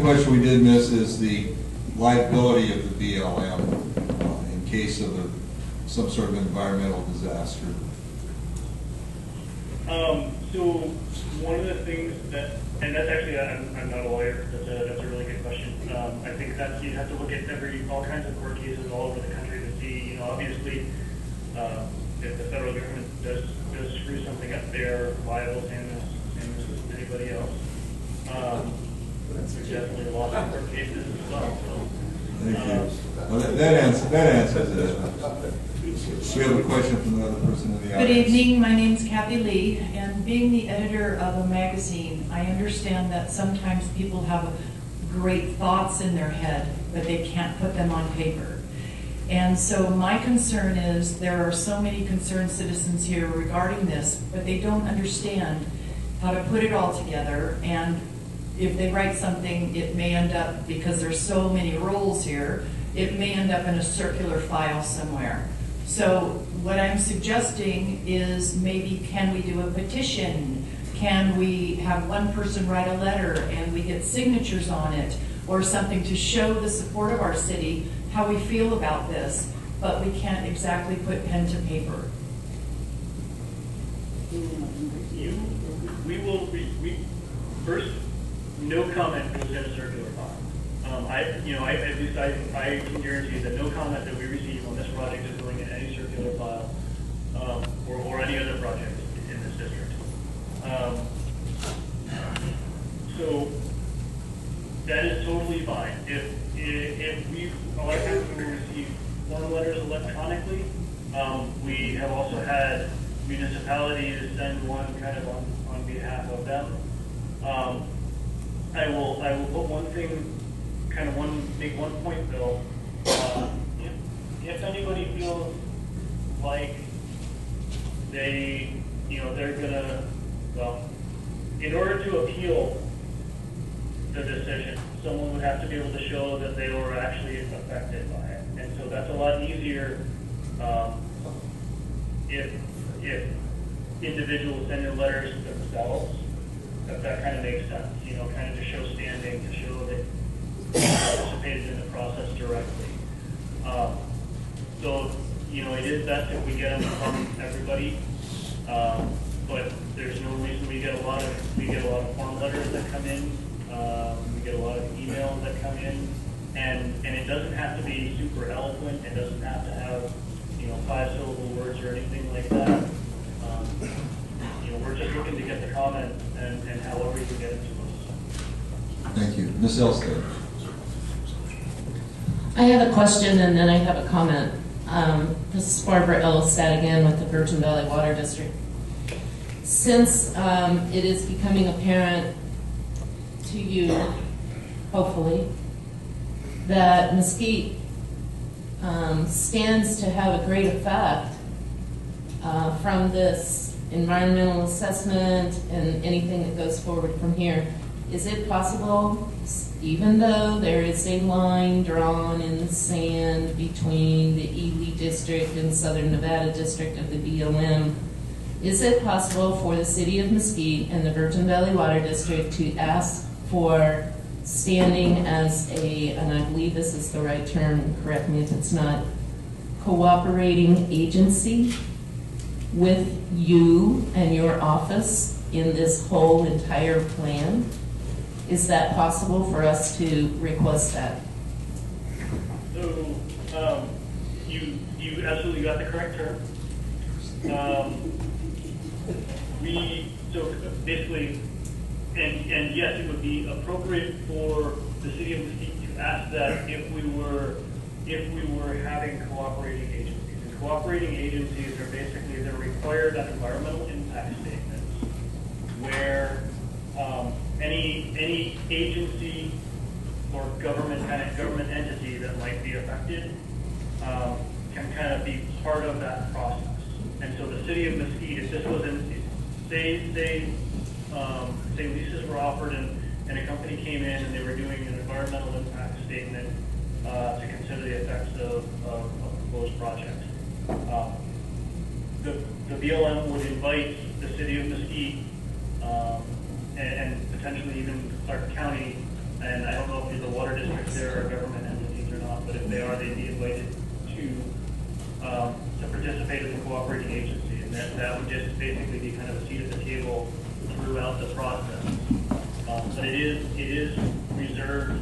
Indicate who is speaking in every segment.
Speaker 1: question we did miss is the liability of the BLM in case of some sort of environmental disaster.
Speaker 2: So one of the things that, and that's actually, I'm not a lawyer, that's a really good question. I think that you have to look at all kinds of court cases all over the country to see, obviously, if the federal government does screw something up, they're liable, same as anybody else. There's definitely a lot of court cases as well. So,
Speaker 1: thank you. Well, that answers it. We have a question from the other person in the audience.
Speaker 3: Good evening. My name is Kathy Lee, and being the editor of a magazine, I understand that sometimes people have great thoughts in their head, but they can't put them on paper. And so my concern is there are so many concerned citizens here regarding this, but they don't understand how to put it all together. And if they write something, it may end up, because there's so many roles here, it may end up in a circular file somewhere. So what I'm suggesting is maybe can we do a petition? Can we have one person write a letter and we get signatures on it or something to show the support of our city, how we feel about this, but we can't exactly put pen to paper.
Speaker 2: First, no comment goes in a circular file. At least I can guarantee that no comment that we receive on this project is going in any circular file or any other project in this district. So that is totally fine. If a lot of times we receive form letters electronically, we have also had municipalities send one kind of on behalf of them. I will put one thing, make one point though. If anybody feels like they're gonna, in order to appeal the decision, someone would have to be able to show that they were actually affected by it. And so that's a lot easier if individuals send in letters themselves. That kind of makes sense, kind of to show standing, to show that they participated in the process directly. So, it is best if we get them from everybody, but there's no reason we get a lot of form letters that come in, we get a lot of emails that come in, and it doesn't have to be super eloquent, it doesn't have to have, 5-syllable words or anything like that. We're just looking to get the comment and however you can get it to us.
Speaker 1: Thank you. Ms. Elstad.
Speaker 4: I have a question and then I have a comment. This is Barbara Elstad again with the Virgin Valley Water District. Since it is becoming apparent to you, hopefully, that Mesquite stands to have a great effect from this environmental assessment and anything that goes forward from here, is it possible, even though there is a line drawn in the sand between the Ely district and Southern Nevada district of the BLM, is it possible for the city of Mesquite and the Virgin Valley Water District to ask for standing as and I believe this is the right term, correct me if it's not, cooperating agency with you and your office in this whole entire plan? Is that possible for us to request that?
Speaker 2: So you absolutely got the correct term. So basically, and yes, it would be appropriate for the city of Mesquite to ask that if we were having cooperating agencies. And cooperating agencies are basically, they're required on environmental impact statements where any agency or government entity that might be affected can kind of be part of that process. And so the city of Mesquite, if this was say leases were offered and a company came in and they were doing an environmental impact statement to consider the effects of a proposed project. The BLM would invite the city of Mesquite and potentially even Clark County, and I don't know there are government entities or not, but if they are, they'd be invited to participate as a cooperating agency, and that would just basically be kind of a seat at the table throughout the process. But it is reserved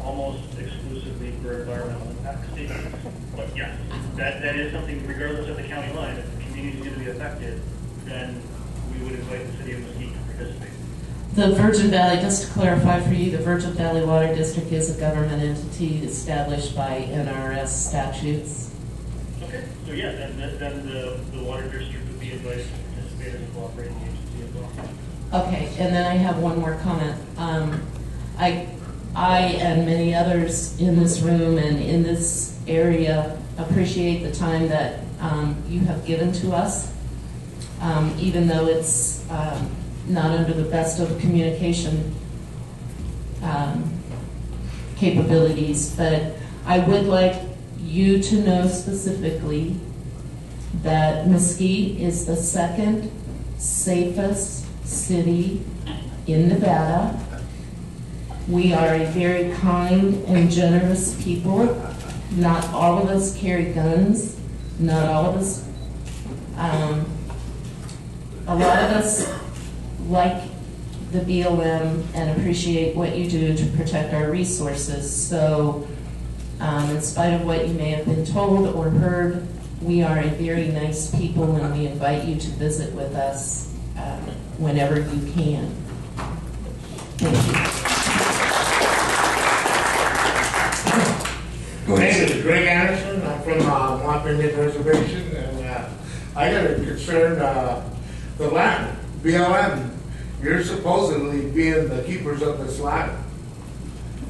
Speaker 2: almost exclusively for environmental impact statements. But yes, that is something, regardless of the county line, if the community is going to be affected, then we would invite the city of Mesquite to participate.
Speaker 4: The Virgin Valley, just to clarify for you, the Virgin Valley Water District is a government entity established by NRS statutes.
Speaker 2: Okay, so yeah, then the water district would be invited to participate as a cooperating agency as well.
Speaker 4: Okay, and then I have one more comment. I and many others in this room and in this area appreciate the time that you have given to us, even though it's not under the best of communication capabilities. But I would like you to know specifically that Mesquite is the second safest city in Nevada. We are a very kind and generous people. Not all of us carry guns. Not all of us. A lot of us like the BLM and appreciate what you do to protect our resources. So, in spite of what you may have been told or heard, we are a very nice people, and we invite you to visit with us whenever you can. Thank you.
Speaker 1: Go
Speaker 5: My
Speaker 1: ahead.
Speaker 5: name is Greg Anderson. I'm from Montpelier Reservation, and I got a concern. The land, BLM, you're supposedly being the keepers of this land,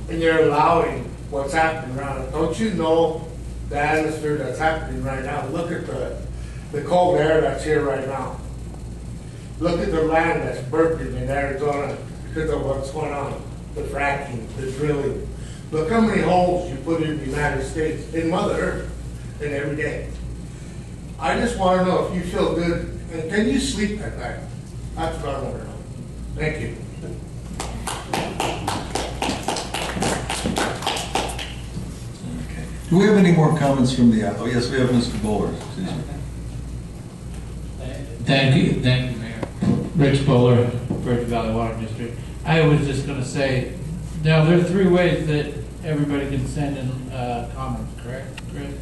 Speaker 5: and you're allowing what's happening around it. Don't you know the atmosphere that's happening right now? Look at the cold air that's here right now. Look at the land that's burping in Arizona because of what's going on, the fracking, the drilling. Look how many holes you put in the United States, in Mother Earth, and every day. I just want to know if you feel good, and can you sleep at night? That's what I want to know. Thank you.
Speaker 1: Okay. Do we have any more comments from the, oh yes, we have Mr. Bowler. Excuse me.
Speaker 6: Thank you, Mayor. Rich Bowler, Virgin Valley Water District. I was just going to say, now there are three ways that everybody can send in comments, correct, Chris?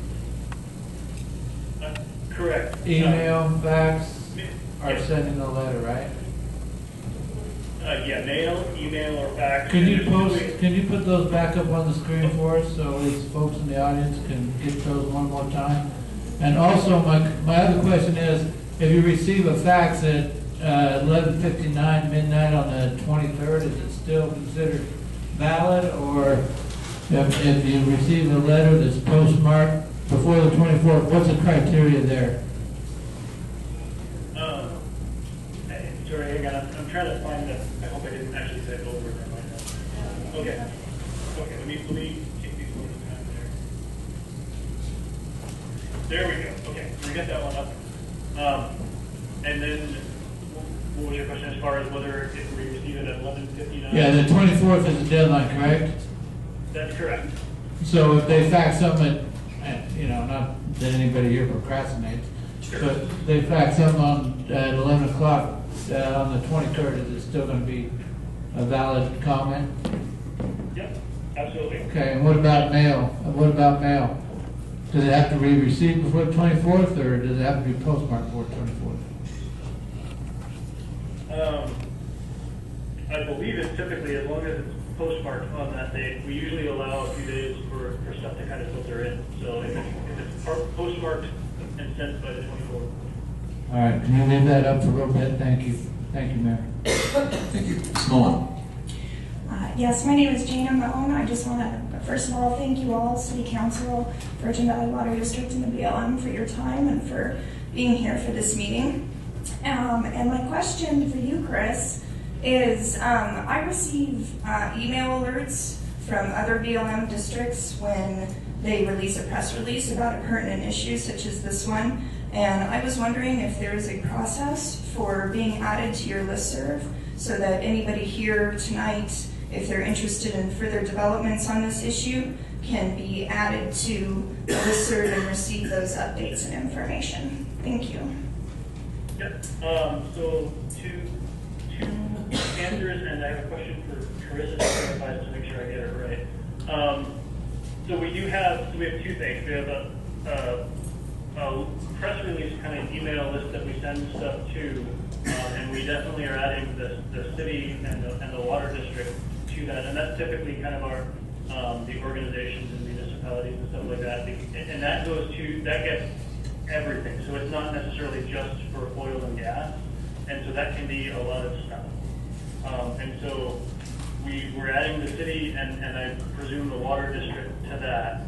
Speaker 2: Correct.
Speaker 6: Email, fax, or
Speaker 2: Yes.
Speaker 6: sending a letter, right?
Speaker 2: Yeah, mail, email, or fax.
Speaker 6: Can you put those back up on the screen for us so these folks in the audience can get those one more time? And also, my other question is, if you receive a fax at 11:59 midnight on the 23rd, is it still considered valid? Or if you receive a letter that's postmarked before the 24th, what's the criteria there?
Speaker 2: Sorry, hang on. I'm trying to find the. I hope I didn't actually say it over there. Okay. Okay. Let me take these one at a time there. There we go. Okay, so we got that one up. And then, what was your question as far as whether if we receive it at 11:59?
Speaker 6: Yeah, the 24th is the deadline, correct?
Speaker 2: That's correct.
Speaker 6: So if they fax something, not that anybody here procrastinates,
Speaker 2: Sure.
Speaker 6: but they fax something at 11 o'clock on the 23rd, is it still going to be a valid comment?
Speaker 2: Yep, absolutely.
Speaker 6: Okay, and what about mail? Does it have to be received before the 24th, or does it have to be postmarked before the 24th?
Speaker 2: I believe it's typically, as long as it's postmarked on that date, we usually allow a few days for stuff to kind of filter in. So if it's postmarked and sent by the 24th.
Speaker 6: All right, can you leave that up for a little bit? Thank you, Mayor.
Speaker 1: Thank you. Ms. Mullen.
Speaker 7: Yes, my name is Jana Moan. I just want to, first of all, thank you all, City Council, Virgin Valley Water District, and the BLM for your time and for being here for this meeting. And my question for you, Chris, is I receive email alerts from other BLM districts when they release a press release about a pertinent issue such as this one. And I was wondering if there is a process for being added to your listserv so that anybody here tonight if they're interested in further developments on this issue, can be added to the listserv and receive those updates and information. Thank you.
Speaker 2: Yep. So two answers, and I have a question for Carissa to clarify to make sure I get it right. So we have two things. We have a press release kind of email list that we send stuff to, and we definitely are adding the city and the water district to that, and that's typically kind of our the organizations and municipalities and stuff like that, and that gets everything. So it's not necessarily just for oil and gas, and so that can be a lot of stuff. And so we're adding the city and I presume the water district to that.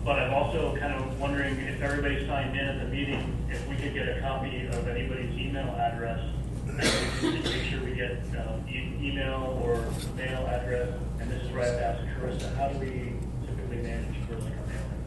Speaker 2: But I'm also kind of wondering if everybody signed in at the meeting, if we could get a copy of anybody's email address, and we can make sure we get email or mail address. And this is where I have to ask Carissa, how do we typically manage for like a mailing